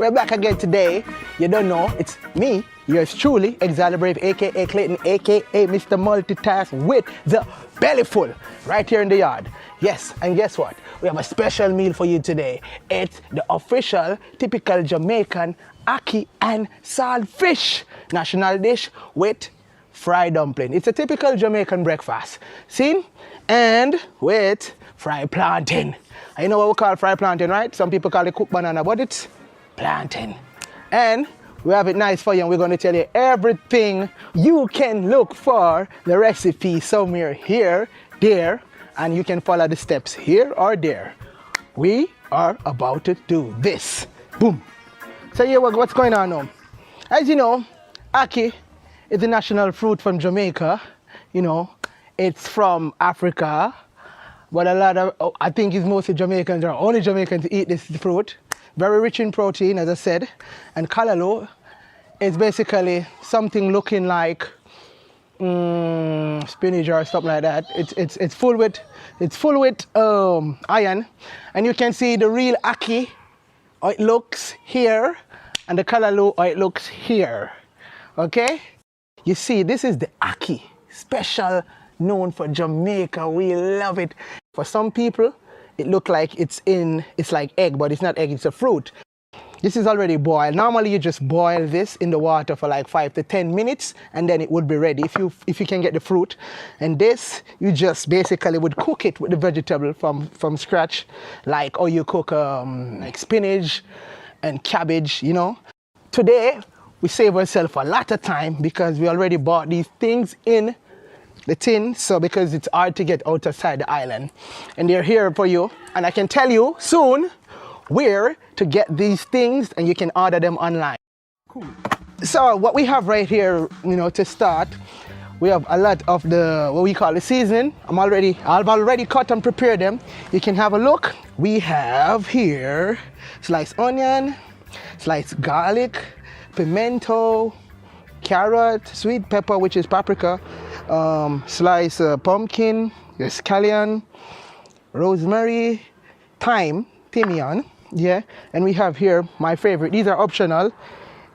We're back again today. You don't know, it's me, yours truly, Exile Brave, aka Clayton, aka Mr. Multitask with the belly full, right here in the yard. Yes, and guess what? We have a special meal for you today. It's the official, typical Jamaican ackee and saltfish national dish with fried dumpling. It's a typical Jamaican breakfast. See? And with fried plantain. You know what we call fried plantain, right? Some people call it cooked banana, but it's plantain. And we have it nice for you, and we're going to tell you everything you can look for the recipe somewhere here, there, and you can follow the steps here or there. We are about to do this. Boom. So yeah, what's going on now? As you know, ackee is the national fruit from Jamaica. You know, it's from Africa, but a lot of, I think it's mostly Jamaicans, or only Jamaicans eat this fruit. Very rich in protein, as I said. And callaloo is basically something looking like spinach or something like that. It's full with iron, and you can see the real ackee, how it looks here, and the callaloo, how it looks here. Okay, you see, this is the ackee, special, known for Jamaica. We love it. For some people, it looks like it's like egg, but it's not egg, it's a fruit. This is already boiled. Normally you just boil this in the water for like 5 to 10 minutes, and then it would be ready if you can get the fruit. And this, you just basically would cook it with the vegetable from scratch, like how you cook like spinach and cabbage, you know. Today, we save ourselves a lot of time because we already bought these things in the tin, so because it's hard to get outside the island, and they're here for you, and I can tell you soon where to get these things, and you can order them online. Cool. So what we have right here, you know, to start, we have a lot of the what we call the seasoning. I've already cut and prepared them. You can have a look. We have here sliced onion, sliced garlic, pimento, carrot, sweet pepper, which is paprika, sliced pumpkin, scallion, rosemary, thyme, Thymian, yeah, and we have here my favorite. These are optional: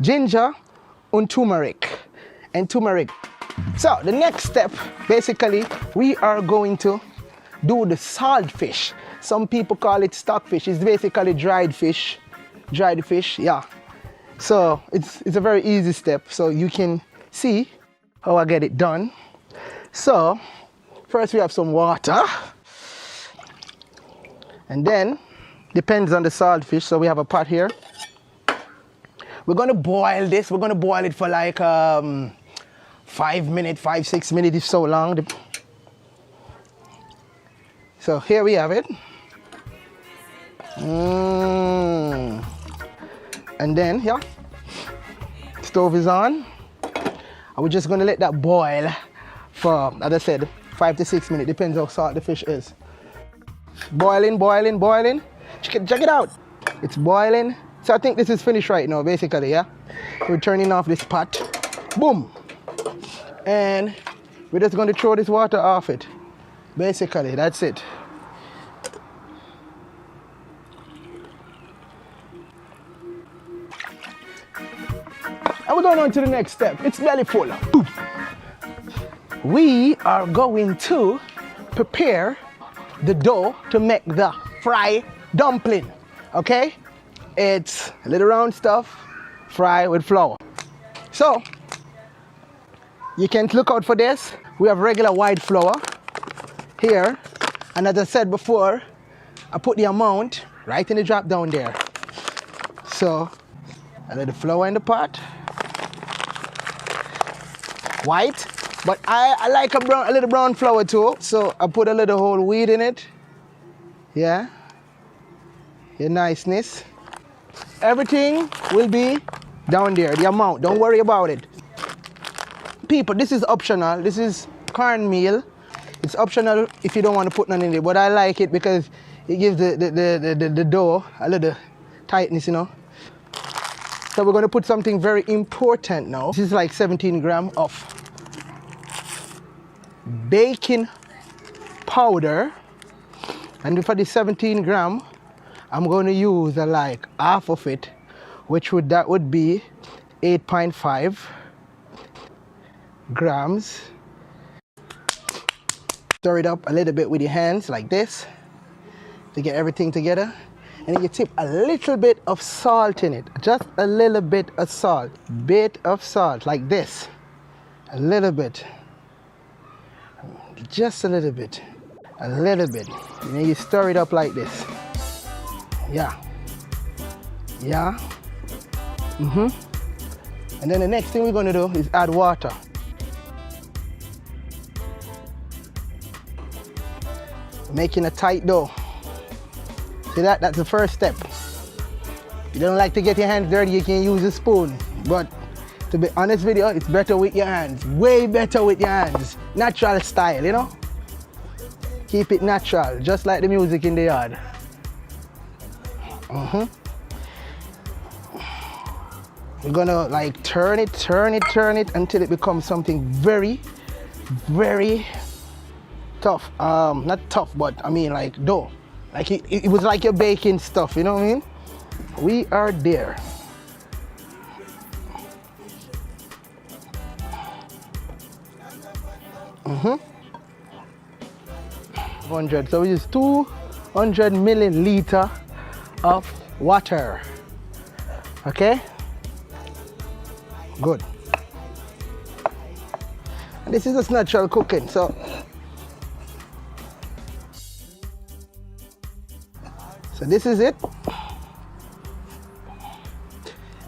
ginger and turmeric. So the next step, basically, we are going to do the saltfish. Some people call it stockfish. It's basically dried fish, yeah. So it's a very easy step, so you can see how I get it done. So first we have some water, and then depends on the saltfish, so we have a pot here. We're going to boil this. We're going to boil it for like 5 minutes, 6 minutes, if so long. So here we have it. And then, yeah, stove is on. And we're just going to let that boil for, as I said, 5 to 6 minutes. Depends how salt the fish is. Boiling. Check it out. It's boiling. So I think this is finished right now, basically, yeah? We're turning off this pot. Boom. And we're just going to throw this water off it. Basically, that's it. And we're going on to the next step. It's belly full. Boom. We are going to prepare the dough to make the fried dumpling. Okay? It's a little round stuff, fry with flour. So you can look out for this. We have regular white flour here, and as I said before, I put the amount right in the drop down there. So I let the flour in the pot. White, but I like a little brown flour too, so I put a little whole wheat in it. Yeah, your niceness. Everything will be down there, the amount, don't worry about it. People, this is optional. This is cornmeal. It's optional if you don't want to put none in it, but I like it because it gives the dough a little tightness, you know. So we're going to put something very important now. This is like 17 grams of baking powder, and for the 17 grams, I'm going to use like half of it that would be 8.5 grams. Stir it up a little bit with your hands like this to get everything together. And then you tip a little bit of salt in it, just a little bit of salt, like this, a little bit, just a little bit, and then you stir it up like this. Yeah. And then the next thing we're going to do is add water. Making a tight dough. See that? That's the first step. If you don't like to get your hands dirty, you can use a spoon. But to be honest with you, it's better with your hands. Way better with your hands. Natural style, you know? Keep it natural, just like the music in the yard. We're gonna like turn it until it becomes something very, very tough. Not tough, but I mean like dough. Like it was like you're baking stuff, you know what I mean? We are there. Mm-hmm. 100. So we use 200 milliliter of water. Okay? Good. And this is just natural cooking, so this is it.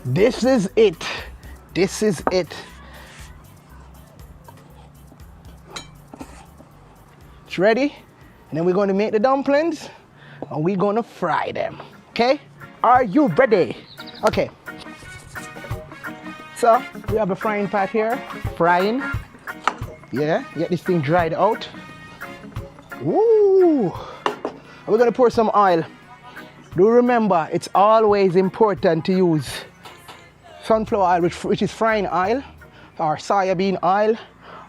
This is it. This is it. It's ready. And then we're going to make the dumplings and we're going to fry them. Okay? Are you ready? Okay. So we have a frying pan here. Frying. Yeah, get this thing dried out. Woo! We're going to pour some oil. Do remember, it's always important to use sunflower oil, which is frying oil, or soybean oil,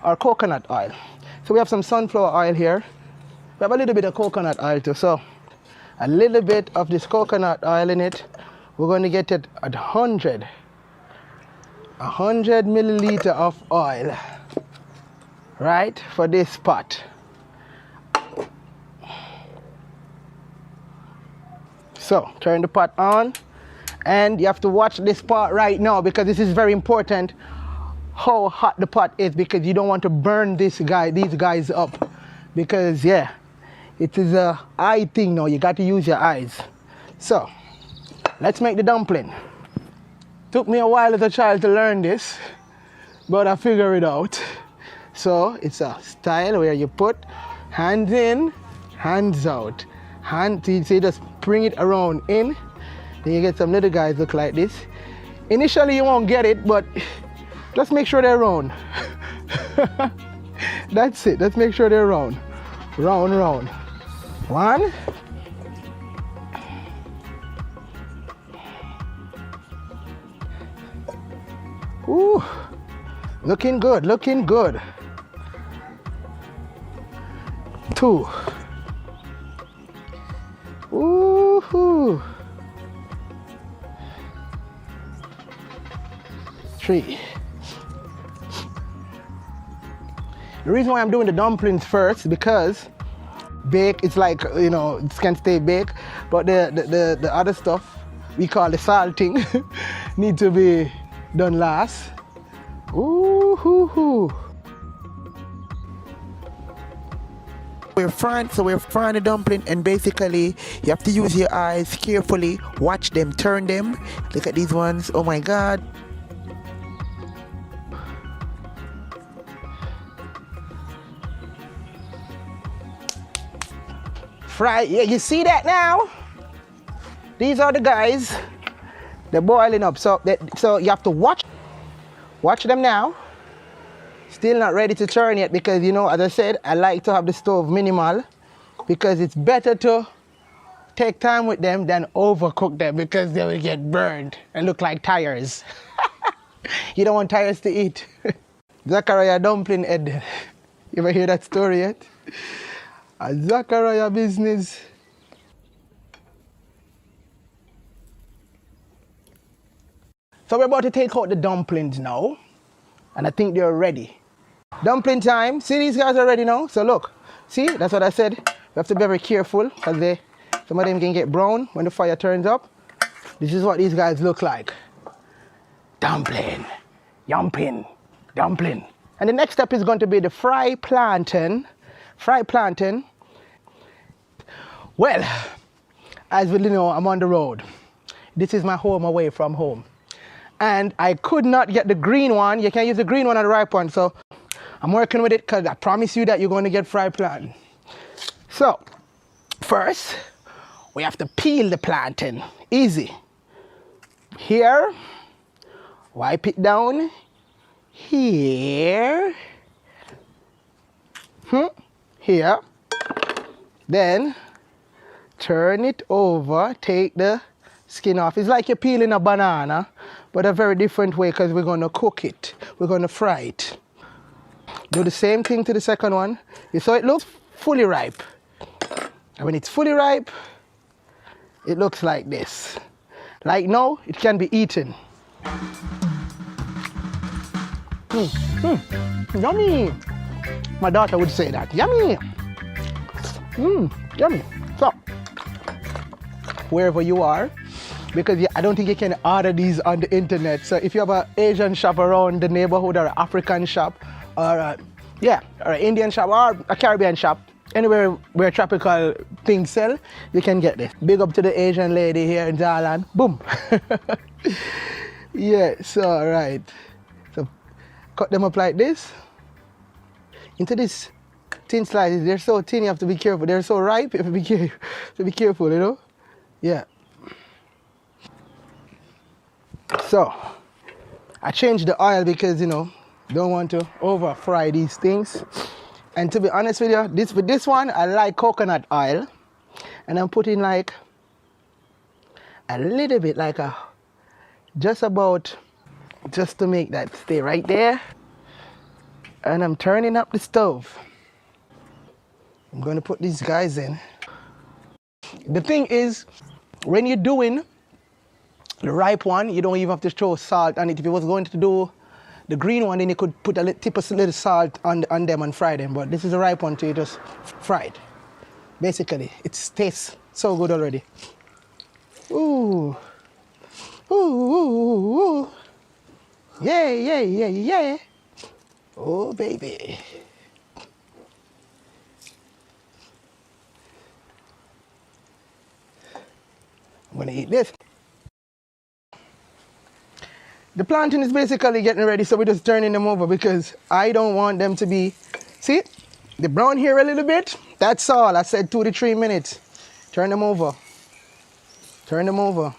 or coconut oil. So we have some sunflower oil here. We have a little bit of coconut oil too. So a little bit of this coconut oil in it. We're going to get it at 100 milliliter of oil, right, for this pot. So turn the pot on, and you have to watch this part right now because this is very important how hot the pot is, because you don't want to burn these guys up, because yeah, it is a eye thing now. You got to use your eyes. So let's make the dumpling. Took me a while as a child to learn this, but I figured it out. So it's a style where you put hands in, hands out. You just bring it around in, then you get some little guys look like this. Initially you won't get it, but just make sure they're round. That's it, let's make sure they're round. Round. One. Ooh, looking good. Two. Ooh. 3. The reason why I'm doing the dumplings first, because bake, it's like, you know, it can stay baked, but the other stuff we call the salting need to be done last. Ooh. We're frying the dumpling, and basically you have to use your eyes carefully, watch them, turn them. Look at these ones, oh my God. Fry, yeah, you see that now? These are the guys, they're boiling up, so you have to watch them now. Still not ready to turn yet because, you know, as I said, I like to have the stove minimal because it's better to take time with them than overcook them because they will get burned and look like tires. You don't want tires to eat. Zachariah dumpling head. You ever hear that story yet? A Zachariah business. So we're about to take out the dumplings now. And I think they're ready. Dumpling time. See, these guys are ready now. So look, see, that's what I said. We have to be very careful because some of them can get brown when the fire turns up. This is what these guys look like. Dumpling, yumping, dumpling. And the next step is going to be the fried plantain. Fried plantain. Well, as we know, I'm on the road. This is my home away from home. And I could not get the green one. You can use the green one or the ripe one. So I'm working with it because I promise you that you're going to get fried plantain. So, first, we have to peel the plantain. Easy. Here. Wipe it down. Here. Here. Then, turn it over. Take the skin off. It's like you're peeling a banana, but a very different way because we're going to cook it. We're going to fry it. Do the same thing to the second one. You saw it looks fully ripe. And when it's fully ripe, it looks like this. Like now, it can be eaten. Yummy. My daughter would say that. Yummy. Yummy. So, wherever you are, because I don't think you can order these on the internet. So if you have an Asian shop around the neighborhood or an African shop or an Indian shop or a Caribbean shop, anywhere where tropical things sell, you can get this. Big up to the Asian lady here in Thailand. Boom. Yeah, so right. So cut them up like this. Into this thin slices. They're so thin, you have to be careful. They're so ripe, you have to be careful, you know? Yeah. So, I changed the oil because, you know, don't want to over fry these things. And to be honest with you, with this one, I like coconut oil. And I'm putting like a little bit, like just to make that stay right there. And I'm turning up the stove. I'm going to put these guys in. The thing is, when you're doing the ripe one, you don't even have to throw salt on it. If you was going to do the green one, then you could put a little salt on them and fry them. But this is the ripe one, so you just fry it. Basically, it tastes so good already. Ooh. Ooh, ooh, ooh. Yeah, yeah, yeah, yeah. Oh, baby. I'm gonna eat this. The plantain is basically getting ready, so we're just turning them over because I don't want them to be, see, the brown here a little bit. That's all. I said 2 to 3 minutes. Turn them over. Turn them over.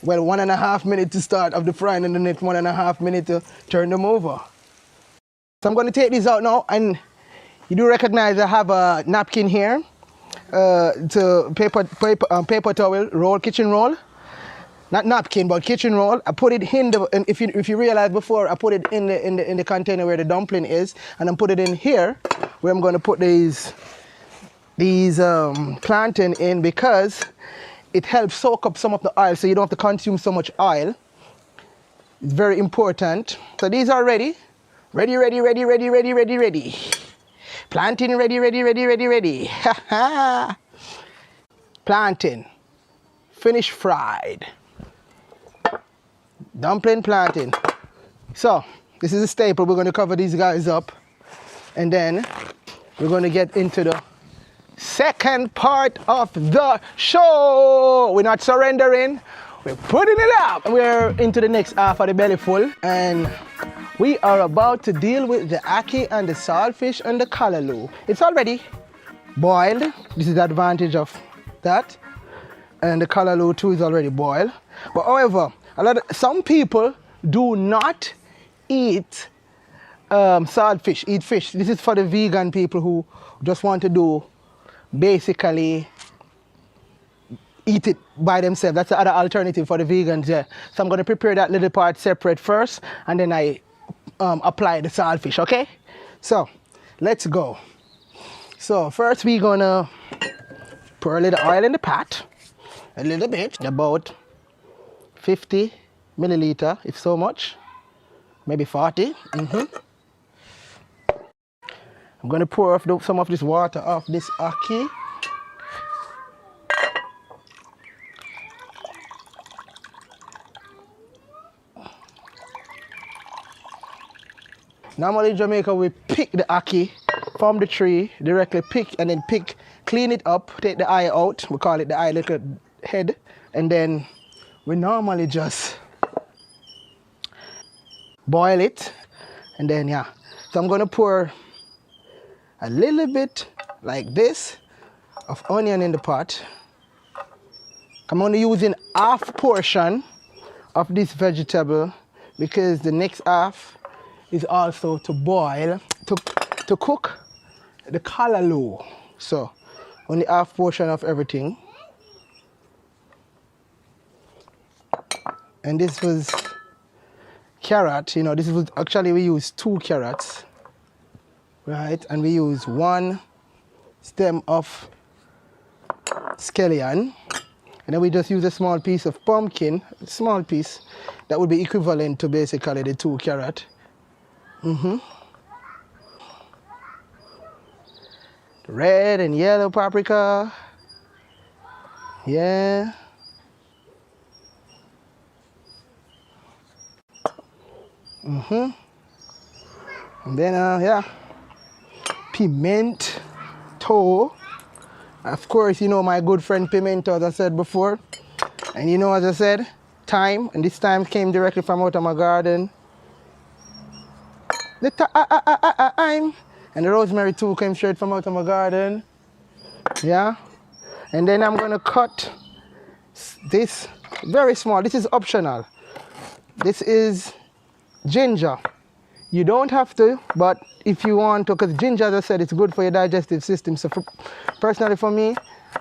Well, 1.5 minutes to start of the frying and the next 1.5 minutes to turn them over. So I'm going to take these out now, and you do recognize I have a napkin here, to paper towel roll, kitchen roll. Not napkin, but kitchen roll. I put it in the, and if you realize before, I put it in the container where the dumpling is, and I'm put it in here where I'm going to put these plantain in because it helps soak up some of the oil, so you don't have to consume so much oil. It's very important. So these are ready. Ready, ready, ready, ready, ready, ready, ready. Plantain ready, ready, ready, ready, ready. Ha ha. Plantain. Finished fried. Dumpling plantain. So, this is a staple. We're going to cover these guys up. And then we're going to get into the second part of the show. We're not surrendering. We're putting it up. We're into the next half of the belly full. And we are about to deal with the ackee and the saltfish and the callaloo. It's already boiled. This is the advantage of that. And the callaloo too is already boiled. But however, some people do not eat saltfish, eat fish. This is for the vegan people who just want to do basically eat it by themselves. That's the other alternative for the vegans, yeah. So I'm going to prepare that little part separate first, and then I apply the saltfish, okay? So, let's go. So, first we're going to pour a little oil in the pot. A little bit, about 50 milliliter, if so much. Maybe 40. I'm going to pour off some of this water off this ackee. Normally in Jamaica we pick the ackee from the tree, directly pick and then clean it up, take the eye out. We call it the eye little head. And then we normally just boil it. And then yeah. So I'm going to pour a little bit like this of onion in the pot. I'm only using half portion of this vegetable because the next half is also to boil, to cook the callaloo. So only half portion of everything. And this was carrot, you know, this was actually we use 2 carrots. Right, and we use 1 stem of scallion, and then we just use a small piece of pumpkin, a small piece, that would be equivalent to basically the 2 carrot. Red and yellow paprika, yeah. And then yeah. Pimento. Of course, you know my good friend Pimento, as I said before. And you know, as I said, thyme. And this thyme came directly from out of my garden. The thyme. And the rosemary too came straight from out of my garden. Yeah. And then I'm going to cut this very small. This is optional. This is ginger. You don't have to, but if you want to, because ginger, as I said, it's good for your digestive system. So personally for me,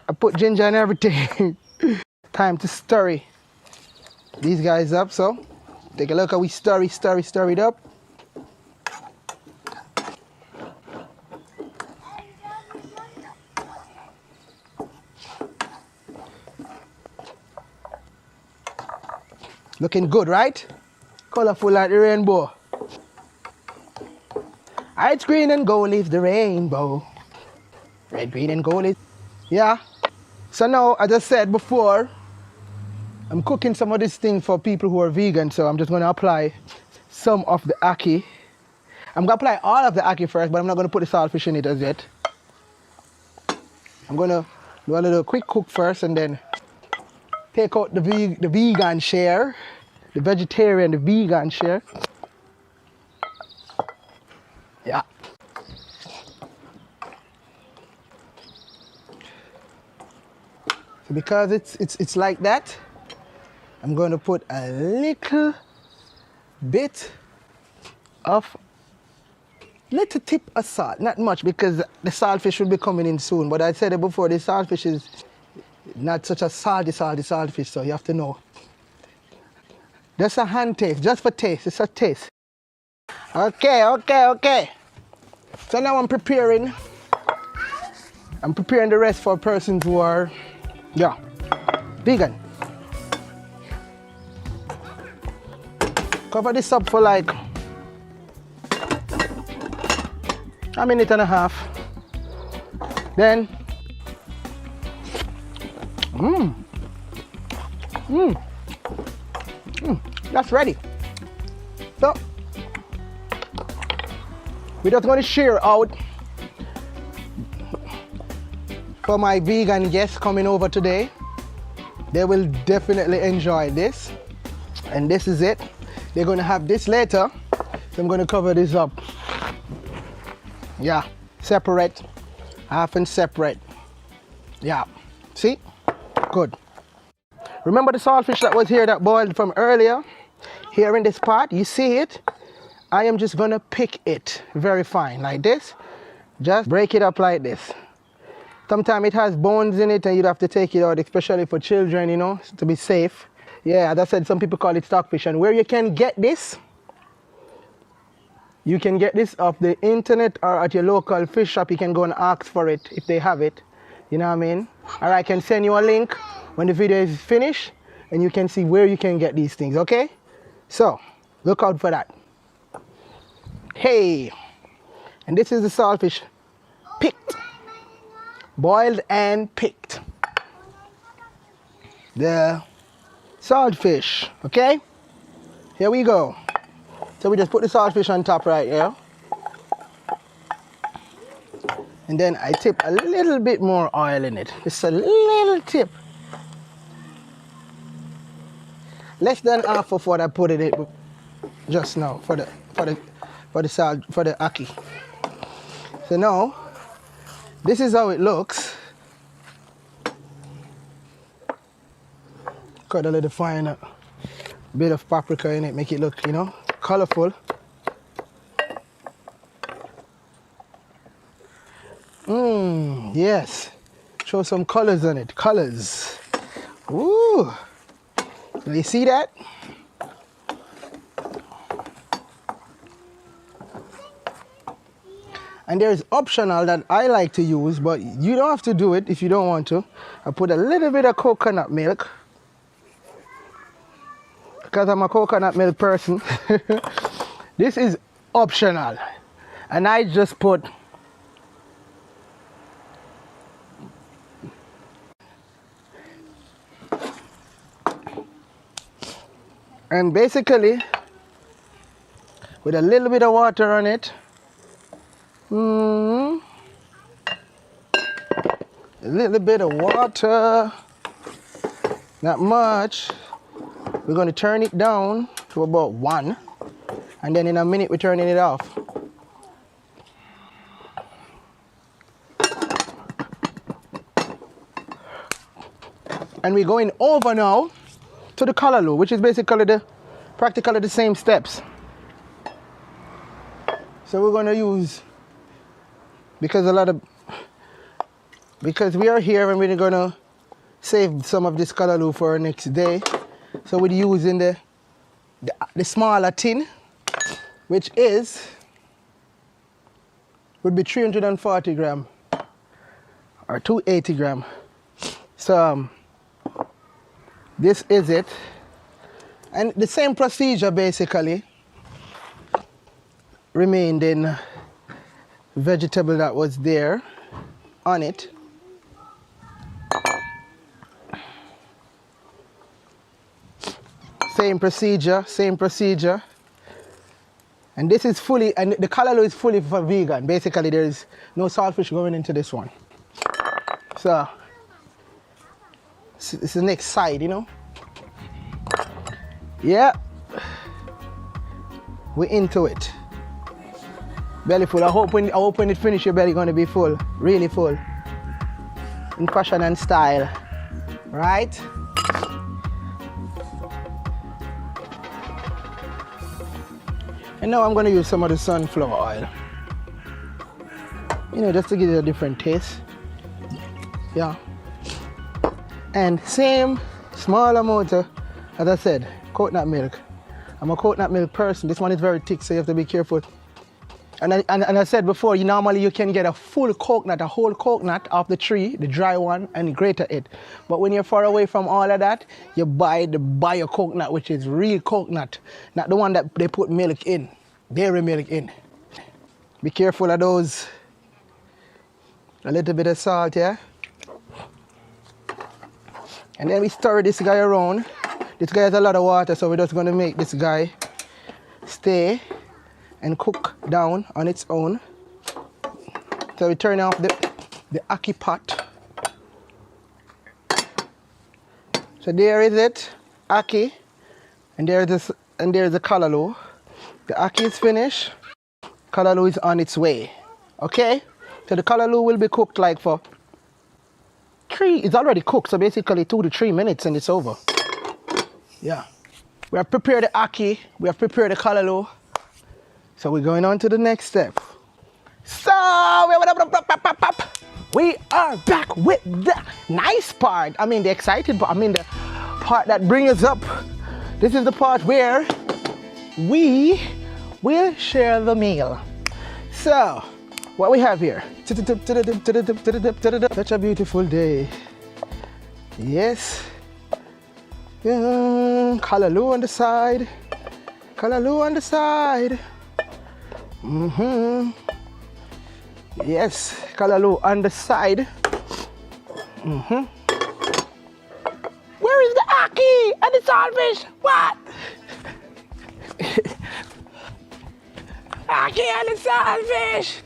I put ginger in everything. Time to stir these guys up. So take a look how we stir it up. Looking good, right? Colorful like the rainbow. It's green and gold is the rainbow. Red, green and gold is... Yeah. So now, as I said before, I'm cooking some of this thing for people who are vegan, so I'm just going to apply some of the ackee. I'm going to apply all of the ackee first, but I'm not going to put the saltfish in it as yet. I'm going to do a little quick cook first and then take out the vegan share, the vegetarian, the vegan share. Yeah. So because it's like that, I'm going to put a little bit of little tip of salt, not much because the saltfish will be coming in soon. But I said it before, the saltfish is not such a salty saltfish, so you have to know. Just a hand taste, just for taste, it's a taste. Okay. So now I'm preparing the rest for persons who are, yeah, vegan. Cover this up for like a minute and a half. Then, that's ready. So, we're just going to share out for my vegan guests coming over today. They will definitely enjoy this. And this is it. They're going to have this later. So I'm going to cover this up. Yeah, separate, half and separate. Yeah, see? Good. Remember the saltfish that was here that boiled from earlier? Here in this pot, you see it? I am just gonna pick it very fine, like this. Just break it up like this. Sometimes it has bones in it and you'd have to take it out, especially for children, you know, to be safe. Yeah, as I said, some people call it stockfish. And where you can get this, you can get this off the internet or at your local fish shop. You can go and ask for it if they have it. You know what I mean? Or I can send you a link when the video is finished and you can see where you can get these things, okay? So look out for that. Hey, and this is the saltfish picked, boiled and picked. The saltfish, okay? Here we go. So we just put the saltfish on top right here. And then I tip a little bit more oil in it. Just a little tip. Less than half of what I put in it just now for the ackee. So now, this is how it looks. Cut a little fine bit of paprika in it, make it look, you know, colorful. Yes. Show some colors on it. Colors. Ooh. Do you see that? And there's optional that I like to use, but you don't have to do it if you don't want to. I put a little bit of coconut milk because I'm a coconut milk person. This is optional. And I just put and basically with a little bit of water on it. A little bit of water, not much. We're going to turn it down to about 1, and then in a minute we're turning it off. And we're going over now to the callaloo, which is basically practically the same steps. So we're going to use, because we are here and we're going to save some of this callaloo for our next day. So we're using the smaller tin, which would be 340 gram or 280 gram. So this is it. And the same procedure basically remained in vegetable that was there on it. Same procedure. And this is fully, and the callaloo is fully for vegan. Basically there is no saltfish going into this one. So it's the next side, you know. Yeah, we're into it. Belly full. I hope when it finishes, your belly gonna be full, really full, in fashion and style, right? And now I'm gonna use some of the sunflower oil, you know, just to give it a different taste. Yeah. And same small amount of, as I said, coconut milk. I'm a coconut milk person. This one is very thick, so you have to be careful. And I said before, normally you can get a full coconut, a whole coconut off the tree, the dry one, and grate it. But when you're far away from all of that, you buy the bio coconut, which is real coconut, not the one that they put milk in, dairy milk in. Be careful of those. A little bit of salt, yeah? And then we stir this guy around. This guy has a lot of water, so we're just going to make this guy stay and cook down on its own. So we turn off the ackee pot. So there is it, ackee, and there's the callaloo. The ackee is finished. Callaloo is on its way. Okay? So the callaloo will be cooked like for it's already cooked, so basically 2 to 3 minutes and it's over. Yeah. We have prepared the ackee, we have prepared the callaloo. So we're going on to the next step. So we are back with the nice part. I mean the excited part. I mean the part that brings us up. This is the part where we will share the meal. So what we have here. Such a beautiful day. Yes. Callaloo on the side. Callaloo on the side. Yes, callaloo on the side. Where is the ackee and the saltfish? What? Ackee and the saltfish.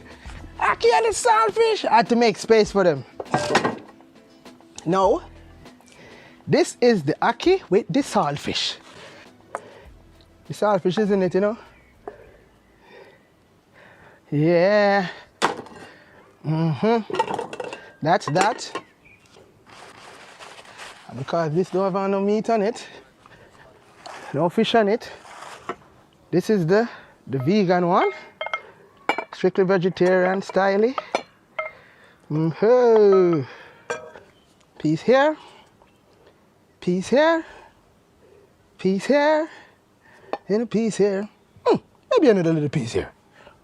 Ackee and the saltfish. I had to make space for them. No, this is the ackee with the saltfish. The saltfish, isn't it, you know? Yeah. That's that. And because this don't have no meat on it, no fish on it, this is the vegan one. Strictly vegetarian style. Piece here, piece here, piece here, and a piece here. Maybe another little piece here,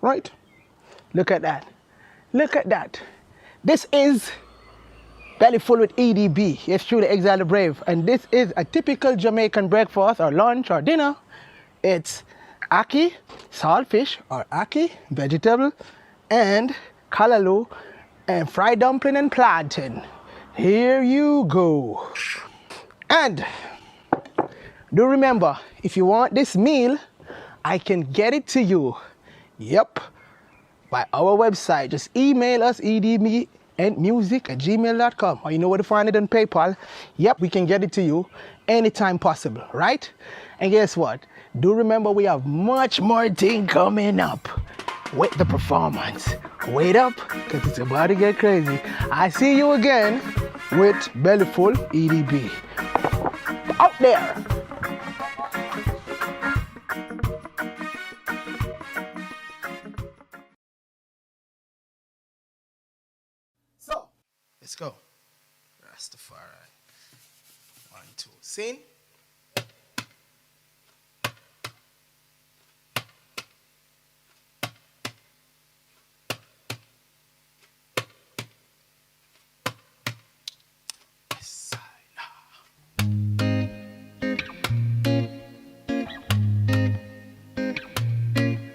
right? Look at that. Look at that. This is belly full with EDB. Yes, truly, Exile the Brave. And this is a typical Jamaican breakfast or lunch or dinner. It's ackee, saltfish or ackee, vegetable, and callaloo, and fried dumpling and plantain. Here you go. And do remember, if you want this meal, I can get it to you. Yep. By our website. Just email us edmemusic@gmail.com, or you know where to find it on PayPal. Yep, we can get it to you anytime possible, right? And guess what? Do remember we have much more thing coming up with the performance. Wait up, because it's about to get crazy. I see you again with Bellyful EDB. Out there. So, let's go. Rastafari. 1, 2. Scene.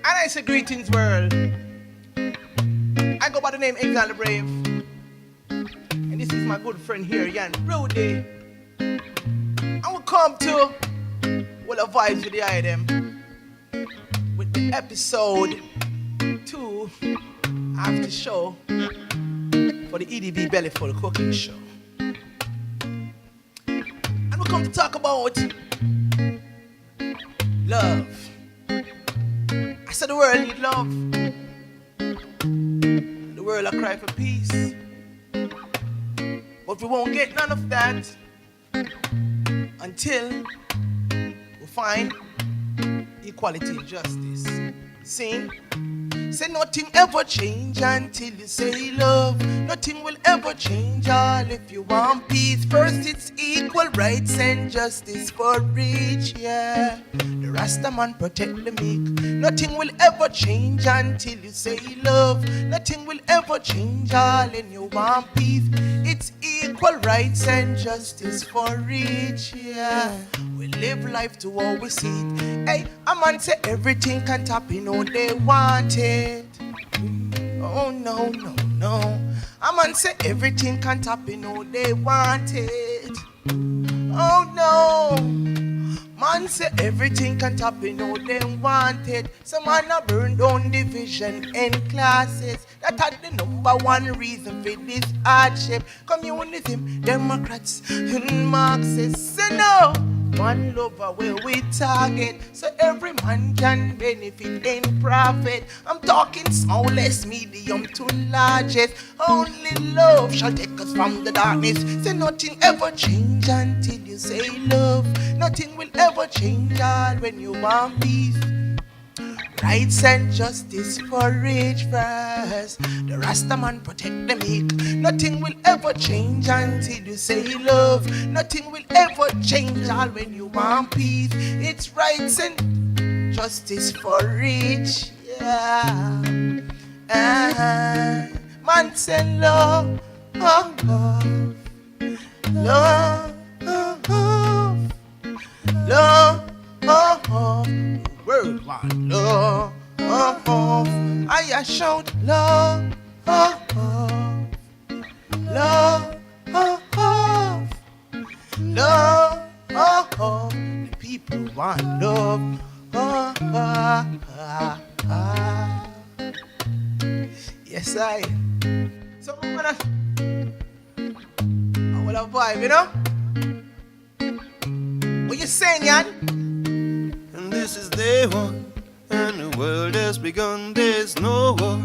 I say greetings world. I go by the name Exile the Brave. And this is my good friend here, Yan Rudy. And we come to all the vibes with the item with the episode 2 after show for the EDB Bellyful cooking show. And we come to talk about love. I said the world need love. The world will cry for peace. But we won't get none of that until we find equality and justice. See? Say nothing ever change until you say love. Nothing will ever change all if you want peace. First it's equal rights and justice for each, yeah. The Rasta man protect the meek. Nothing will ever change until you say love. Nothing will ever change all in you want peace. It's equal rights and justice for each, yeah. We live life to what we see it. Hey, a man say everything can tap in all they want it. Oh no, no, no. A man say everything can tap in all they want it. Oh no. Man say everything can tap in all they want it. Some man a burn down division and classes. That are the number one reason for this hardship. Communism, Democrats and Marxists. So no, one lover where we target, so every man can benefit and profit. I'm talking smallest, medium to largest. Only love shall take us from the darkness. Say nothing ever change until you say love. Nothing will ever change all when you want peace. Rights and justice for rich first. The Rasta man protect the meek. Nothing will ever change until you say love. Nothing will ever change all when you want peace. It's rights and justice for rich, yeah. Man say love, love, love, love, love. world want love. I shout love, love, love. The people want love. Yes, I. So I'm gonna. I will have vibe, you know. What you saying, Yan? And this is day one, and the world has begun. There's no war,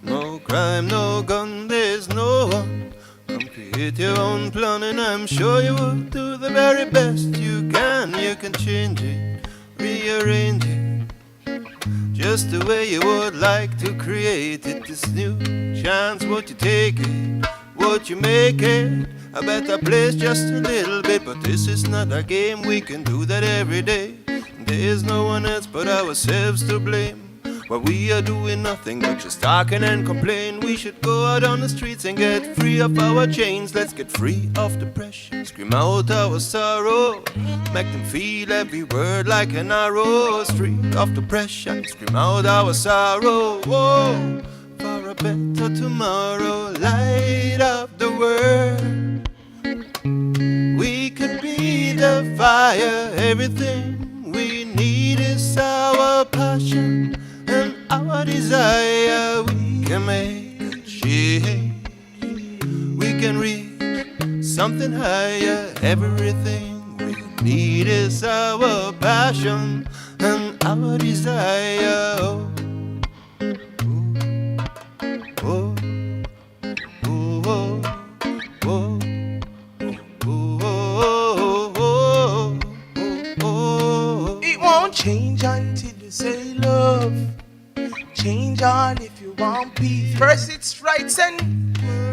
no crime, no gun. There's no one. Come create your own plan, and I'm sure you will do the very best you can. You can change it, rearrange it, just the way you would like to create it. This new chance, what you take it, what you make it. A better place just a little bit, but this is not a game. We can do that every day. There's no one else but ourselves to blame. While we are doing nothing but just talking and complain. We should go out on the streets and get free of our chains. Let's get free of the pressure, scream out our sorrow, make them feel every word like an arrow. Free of the pressure, scream out our sorrow. Whoa, for a better tomorrow, light up the world. We could be the fire. Everything we need is our passion and our desire. We can make a change. We can reach something higher. Everything we need is our passion and our desire. Oh, oh, oh, oh, oh. It won't change until you say love. Change all if you want peace. First it's rights and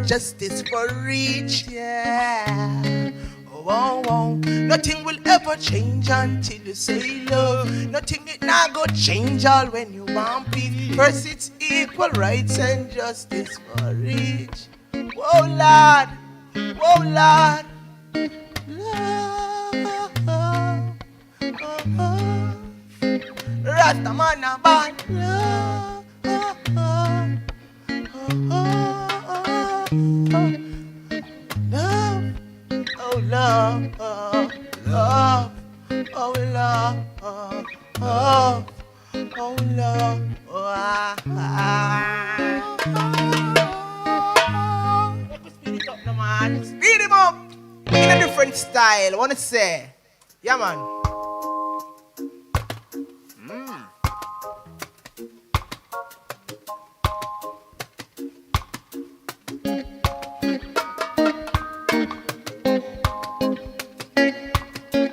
justice for each, yeah. Oh, oh. Nothing will ever change until you say love. Nothing it not go change all when you want peace. First it's equal rights and justice for each. Oh Lord, oh Lord, love, Rasta man a bad love, love, oh love, love, oh love, oh love, Speed it up, no man. Speed him up in a different style. I wanna say, yeah, man.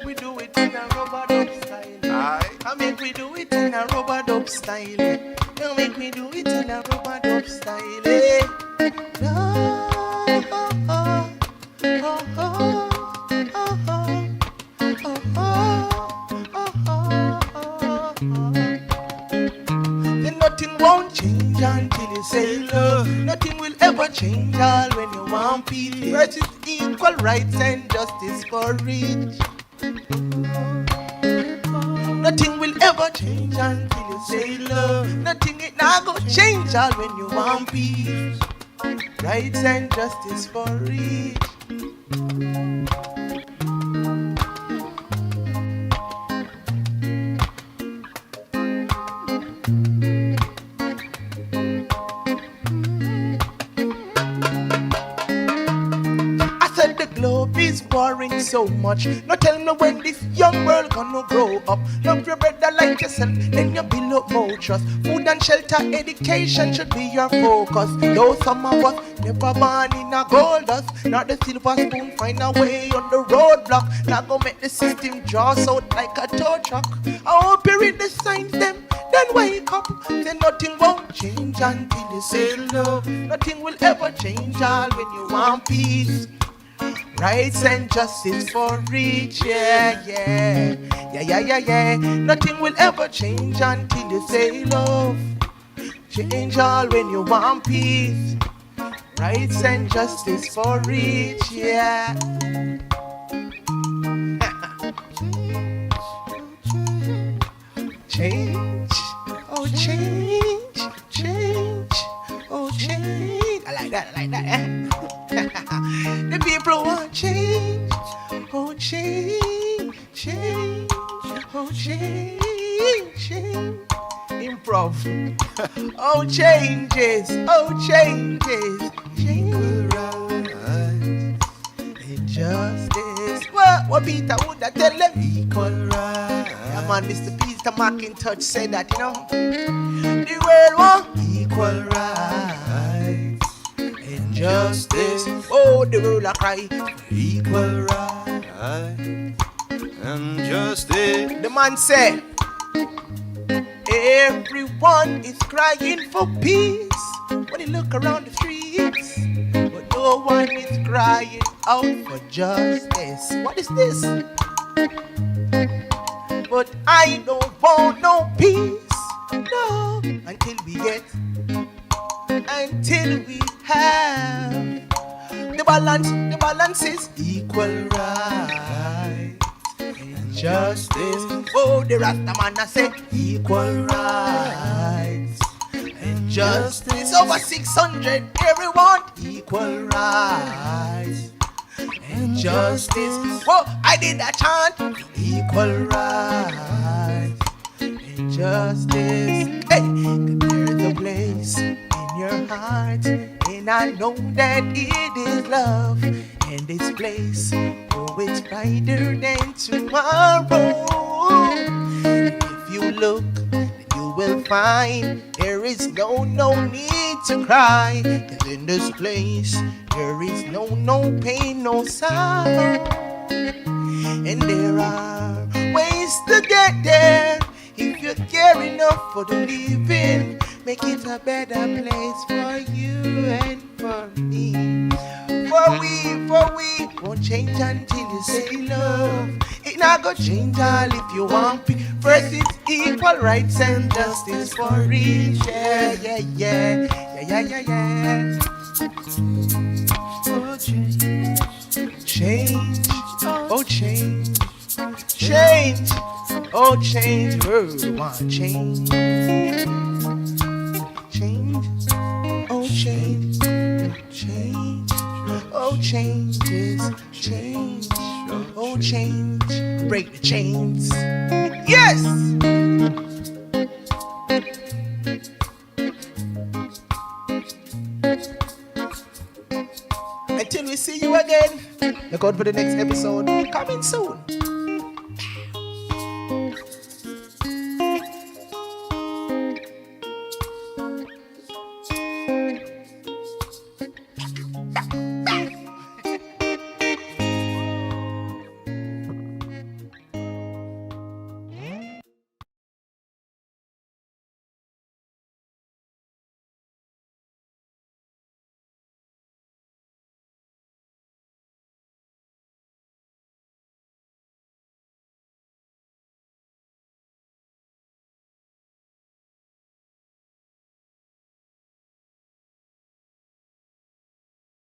We do it in a rubber dub style. I make we do it in a rubber dub style. I make we do it in a rubber dub style. Then nothing won't change until you say love. Nothing will ever change all when you want peace. First is equal rights and justice for each. Nothing will ever change until you say love. Nothing it not go change all when you want peace. Rights and justice for each. Is worrying so much. Now tell me when this young girl gonna grow up. Love your brother like yourself, then you build up more trust. Food and shelter, education should be your focus. Though some of us never born in a gold dust, not the silver spoon find a way on the roadblock. Now go make the system draw out like a tow truck. I hope you read the signs them, then wake up. Then nothing won't change until you say love. Nothing will ever change all when you want peace. Rights and justice for each, yeah, yeah, yeah, yeah, yeah, yeah. Nothing will ever change until you say love. Change all when you want peace. Rights and justice for each, yeah. Change. Oh, change, change, oh, change. I like that, The people want change, oh, change, change, oh, change, change. Improv. Oh, changes, changes. Injustice. What Peter would that tell them? Equal rights. Yeah, man, Mr. Peter McIntosh said that, The world want equal rights. Injustice. Oh, the world a cry. Equal rights. And justice. The man said, everyone is crying for peace when you look around the streets, but no one is crying out for justice. What is this? But I don't want no peace, no, until we have the balance is equal rights. Justice. Oh, the Rasta man I say equal rights and justice. Over 600, everyone equal rights and justice. Oh, I did a chant equal rights and justice. Hey, there's a place in your heart, and I know that it is love. And this place, oh, it's brighter than tomorrow. And if you look, then you will find there is no need to cry. 'Cause in this place, there is no pain, no sorrow. And there are ways to get there if you care enough for the living. Make it a better place for you and for me. For we won't change until you say love. It not gonna change all if you want peace. First it's equal rights and justice for each. Yeah. Oh, change, oh, change, change, oh, change. World want change, change, oh, change, change. Oh, changes, change, oh, change, break the chains. Yes! Until we see you again, look out for the next episode coming soon.